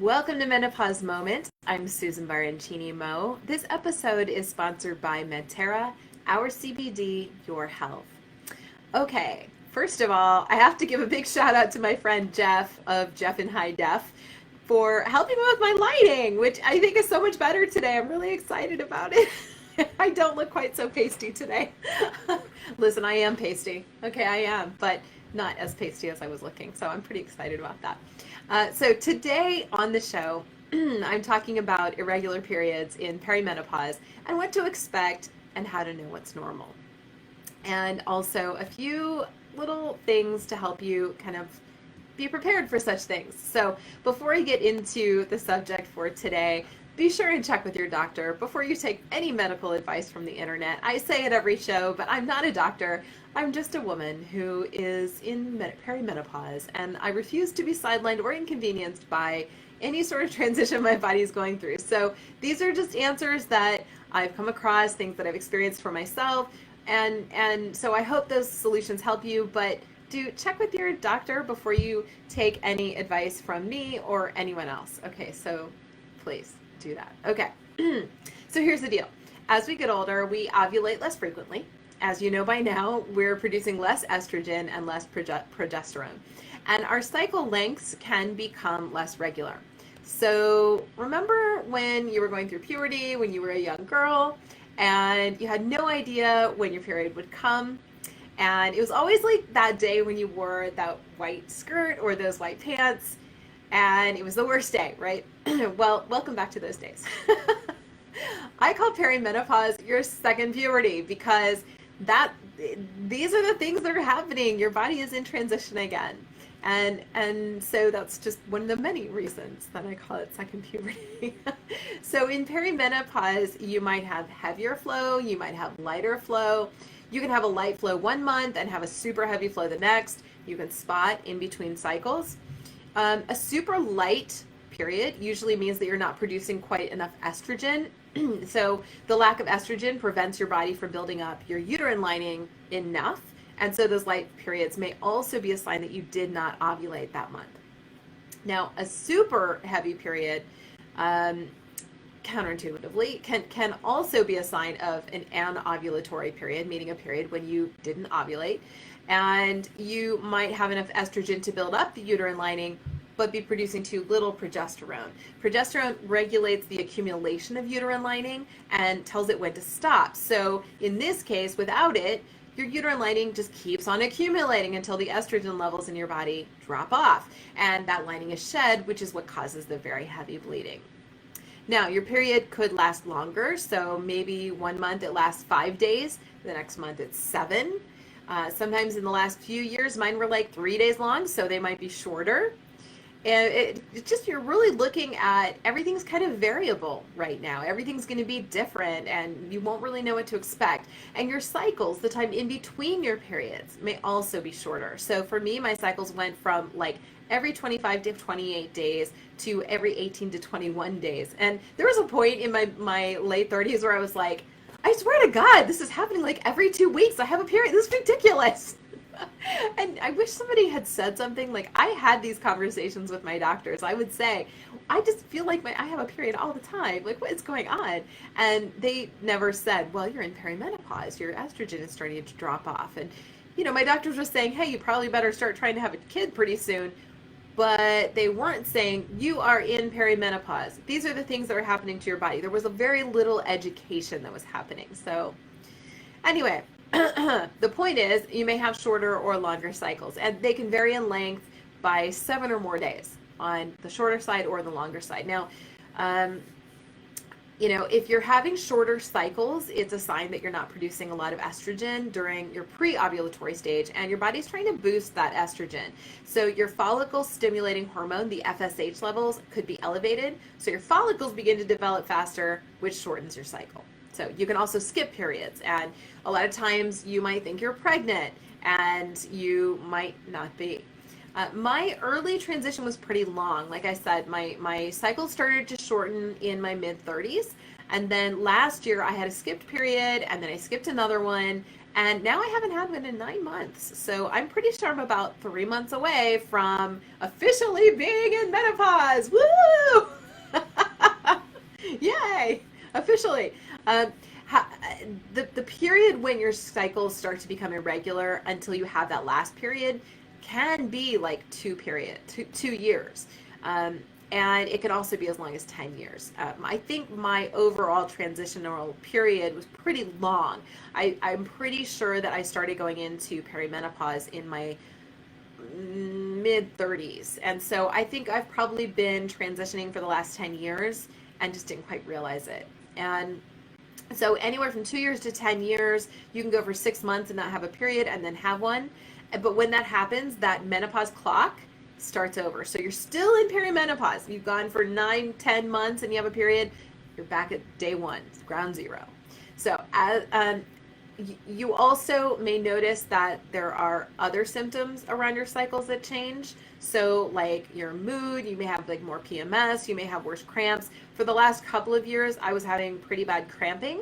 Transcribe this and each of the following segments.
Welcome to Menopause Moment. I'm Susan Baroncini-Moe. This episode is sponsored by Medterra, Our CBD, Your Health. Okay, first of all, I have to give a big shout out to my friend Jeff of Jeff in High Def for helping me with my lighting, which I think is so much better today. I'm really excited about it. I don't look quite so pasty today. Listen, I am pasty. Okay, I am, but not as pasty as I was looking. So I'm pretty excited about that. So today on the show, I'm talking about irregular periods in perimenopause and what to expect and how to know what's normal. And also a few little things to help you kind of be prepared for such things. So before I get into the subject for today, be sure and check with your doctor before you take any medical advice from the internet. I say it every show, but I'm not a doctor. I'm just a woman who is in perimenopause, and I refuse to be sidelined or inconvenienced by any sort of transition my body is going through. So these are just answers that I've come across, things that I've experienced for myself, and so I hope those solutions help you, but do check with your doctor before you take any advice from me or anyone else. Okay, so please do that. Okay, so here's the deal. As we get older, we ovulate less frequently. As you know by now, we're producing less estrogen and less progesterone. And our cycle lengths can become less regular. So remember when you were going through puberty, when you were a young girl, and you had no idea when your period would come? And it was always like that day when you wore that white skirt or those white pants, and it was the worst day, right? Well, welcome back to those days. I call perimenopause your second puberty because these are the things that are happening. Your body is in transition again. And so that's just one of the many reasons that I call it second puberty. So in perimenopause, you might have heavier flow, you might have lighter flow. You can have a light flow 1 month and have a super heavy flow the next. You can spot in between cycles. A super light period usually means that you're not producing quite enough estrogen. So the lack of estrogen prevents your body from building up your uterine lining enough. And so those light periods may also be a sign that you did not ovulate that month. Now, a super heavy period, counterintuitively, can also be a sign of an anovulatory period, meaning a period when you didn't ovulate. And you might have enough estrogen to build up the uterine lining, but be producing too little progesterone. Progesterone regulates the accumulation of uterine lining and tells it when to stop. So in this case, without it, your uterine lining just keeps on accumulating until the estrogen levels in your body drop off. And that lining is shed, which is what causes the very heavy bleeding. Now, your period could last longer. So maybe 1 month it lasts 5 days, the next month it's 7. Sometimes in the last few years, mine were like 3 days long, so they might be shorter. And it's just, you're really looking at, everything's kind of variable right now. Everything's going to be different and you won't really know what to expect. And your cycles, the time in between your periods, may also be shorter. So for me, my cycles went from like every 25 to 28 days to every 18 to 21 days. And there was a point in my late 30s where I was like, I swear to God, this is happening like every 2 weeks. I have a period. This is ridiculous. And I wish somebody had said something. Like, I had these conversations with my doctors. I would say, I just feel like I have a period all the time. Like, what is going on? And they never said, well, you're in perimenopause. Your estrogen is starting to drop off. And, my doctors were saying, hey, you probably better start trying to have a kid pretty soon. But they weren't saying, you are in perimenopause. These are the things that are happening to your body. There was a very little education that was happening. So anyway, the point is, you may have shorter or longer cycles, and they can vary in length by 7 or more days on the shorter side or the longer side. Now, if you're having shorter cycles, it's a sign that you're not producing a lot of estrogen during your pre-ovulatory stage, and your body's trying to boost that estrogen. So your follicle stimulating hormone, the FSH levels, could be elevated. So your follicles begin to develop faster, which shortens your cycle. So you can also skip periods, and a lot of times you might think you're pregnant, and you might not be. My early transition was pretty long. Like I said, my cycle started to shorten in my mid-30s, and then last year I had a skipped period, and then I skipped another one, And now I haven't had one in 9 months. So I'm pretty sure I'm about 3 months away from officially being in menopause. Woo! Yay! Officially. Um, the period when your cycles start to become irregular until you have that last period can be like 2 years. Um, and it can also be as long as 10 years. I think my overall transitional period was pretty long. I'm pretty sure that I started going into perimenopause in my mid 30s. And so I think I've probably been transitioning for the last 10 years and just didn't quite realize it. And so anywhere from 2 years to 10 years, you can go for 6 months and not have a period and then have one. But when that happens, that menopause clock starts over. So you're still in perimenopause. You've gone for 9, 10 months and you have a period. You're back at day one, ground zero. So you also may notice that there are other symptoms around your cycles that change. So like your mood, you may have like more PMS, you may have worse cramps. For the last couple of years, I was having pretty bad cramping.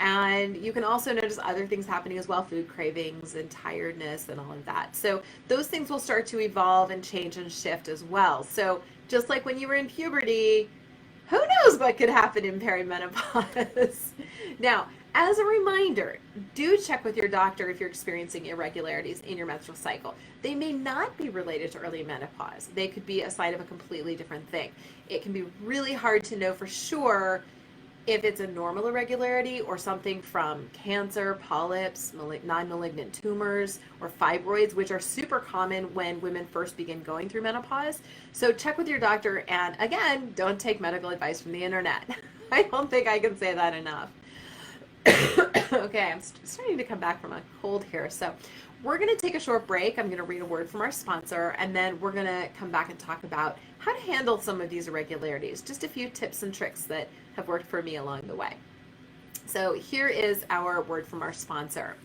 And you can also notice other things happening as well, food cravings and tiredness and all of that. So those things will start to evolve and change and shift as well. So just like when you were in puberty, who knows what could happen in perimenopause? Now, as a reminder, do check with your doctor if you're experiencing irregularities in your menstrual cycle. They may not be related to early menopause. They could be a sign of a completely different thing. It can be really hard to know for sure if it's a normal irregularity or something from cancer, polyps, non-malignant tumors, or fibroids, which are super common when women first begin going through menopause. So check with your doctor, and again, don't take medical advice from the internet. I don't think I can say that enough. Okay, I'm starting to come back from a cold here. So we're going to take a short break. I'm going to read a word from our sponsor, and then we're going to come back and talk about how to handle some of these irregularities. Just a few tips and tricks that have worked for me along the way. So here is our word from our sponsor.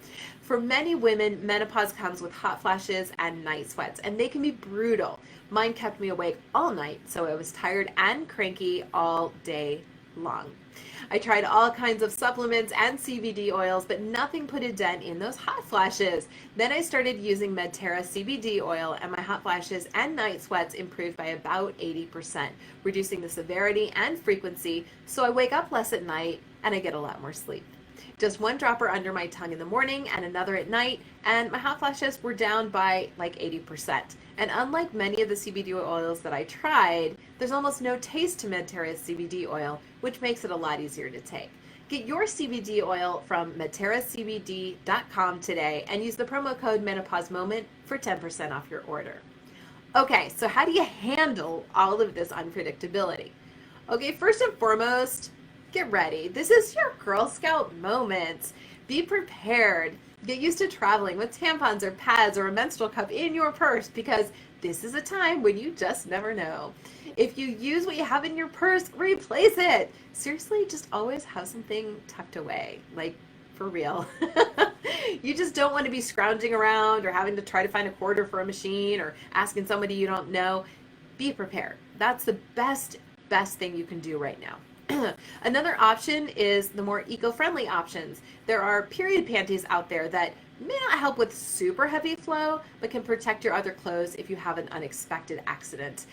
For many women, menopause comes with hot flashes and night sweats, and they can be brutal. Mine kept me awake all night, so I was tired and cranky all day long. I tried all kinds of supplements and CBD oils, but nothing put a dent in those hot flashes. Then I started using Medterra CBD oil, and my hot flashes and night sweats improved by about 80%, reducing the severity and frequency, so I wake up less at night and I get a lot more sleep. Just one dropper under my tongue in the morning and another at night, and my hot flashes were down by like 80%. And unlike many of the CBD oils that I tried, there's almost no taste to Medterra's CBD oil, which makes it a lot easier to take. Get your CBD oil from MedterraCBD.com today and use the promo code Menopause Moment for 10% off your order. Okay, so how do you handle all of this unpredictability? Okay, first and foremost, get ready. This is your Girl Scout moment. Be prepared. Get used to traveling with tampons or pads or a menstrual cup in your purse, because this is a time when you just never know. If you use what you have in your purse, replace it. Seriously, just always have something tucked away, like for real. You just don't want to be scrounging around or having to try to find a quarter for a machine or asking somebody you don't know. Be prepared. That's the best thing you can do right now. Another option is the more eco-friendly options. There are period panties out there that may not help with super heavy flow, but can protect your other clothes if you have an unexpected accident.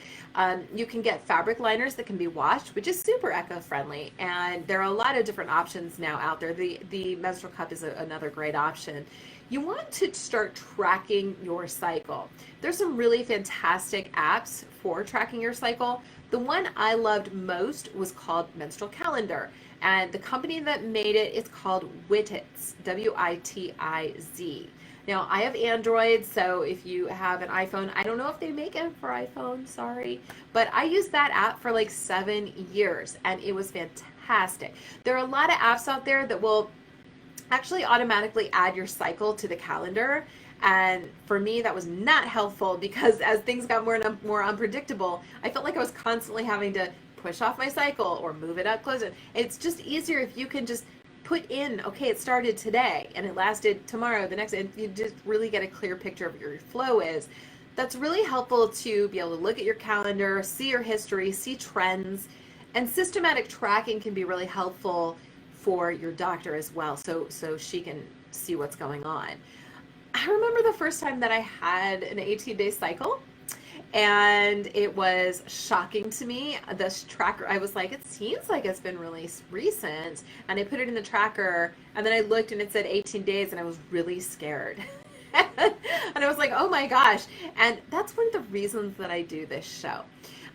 You can get fabric liners that can be washed, which is super eco-friendly, and there are a lot of different options now out there. The menstrual cup is another great option. You want to start tracking your cycle. There's some really fantastic apps for tracking your cycle. The one I loved most was called Menstrual Calendar, and the company that made it is called Wittiz, W-I-T-I-Z. Now, I have Android, so if you have an iPhone, I don't know if they make it for iPhone, sorry, but I used that app for like 7 years, and it was fantastic. There are a lot of apps out there that will actually automatically add your cycle to the calendar. And for me, that was not helpful, because as things got more and more unpredictable, I felt like I was constantly having to push off my cycle or move it up closer. It's just easier if you can just put in, okay, it started today and it lasted tomorrow, the next, and you just really get a clear picture of what your flow is. That's really helpful to be able to look at your calendar, see your history, see trends, and systematic tracking can be really helpful for your doctor as well, so she can see what's going on. I remember the first time that I had an 18-day cycle, and it was shocking to me. This tracker, I was like, it seems like it's been really recent. And I put it in the tracker, and then I looked and it said 18 days, and I was really scared. And I was like, oh my gosh. And that's one of the reasons that I do this show.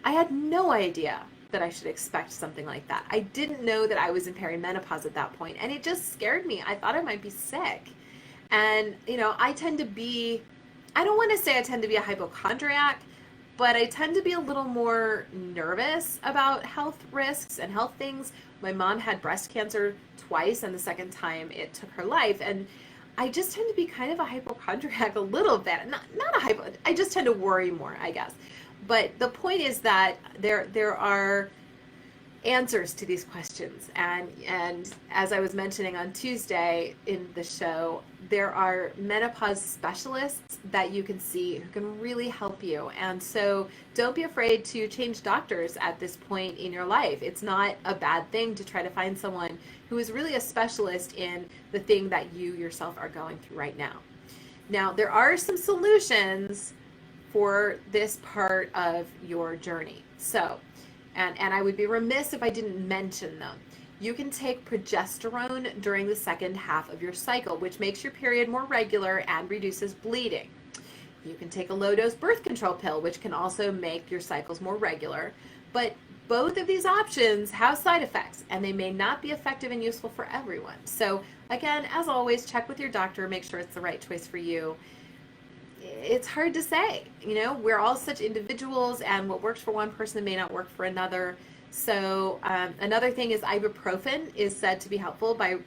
I had no idea that I should expect something like that. I didn't know that I was in perimenopause at that point, and it just scared me. I thought I might be sick. And, I tend to be, I don't want to say I tend to be a hypochondriac, but I tend to be a little more nervous about health risks and health things. My mom had breast cancer twice, and the second time it took her life. And I just tend to be kind of a hypochondriac a little bit. Not a hypo, I just tend to worry more, I guess. But the point is that there are answers to these questions, and as I was mentioning on Tuesday in the show, there are menopause specialists that you can see who can really help you. And so don't be afraid to change doctors at this point in your life. It's not a bad thing to try to find someone who is really a specialist in the thing that you yourself are going through right now. Now, there are some solutions for this part of your journey. So, and I would be remiss if I didn't mention them. You can take progesterone during the second half of your cycle, which makes your period more regular and reduces bleeding. You can take a low-dose birth control pill, which can also make your cycles more regular. But both of these options have side effects, and they may not be effective and useful for everyone. So again, as always, check with your doctor, make sure it's the right choice for you. It's hard to say, we're all such individuals, and what works for one person may not work for another. So another thing is ibuprofen is said to be helpful by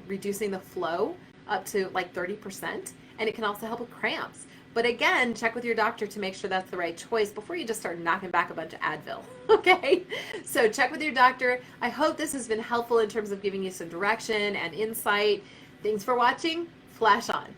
reducing the flow up to like 30%, and it can also help with cramps. But again, check with your doctor to make sure that's the right choice before you just start knocking back a bunch of Advil, okay? So check with your doctor. I hope this has been helpful in terms of giving you some direction and insight. Thanks for watching. Flash on.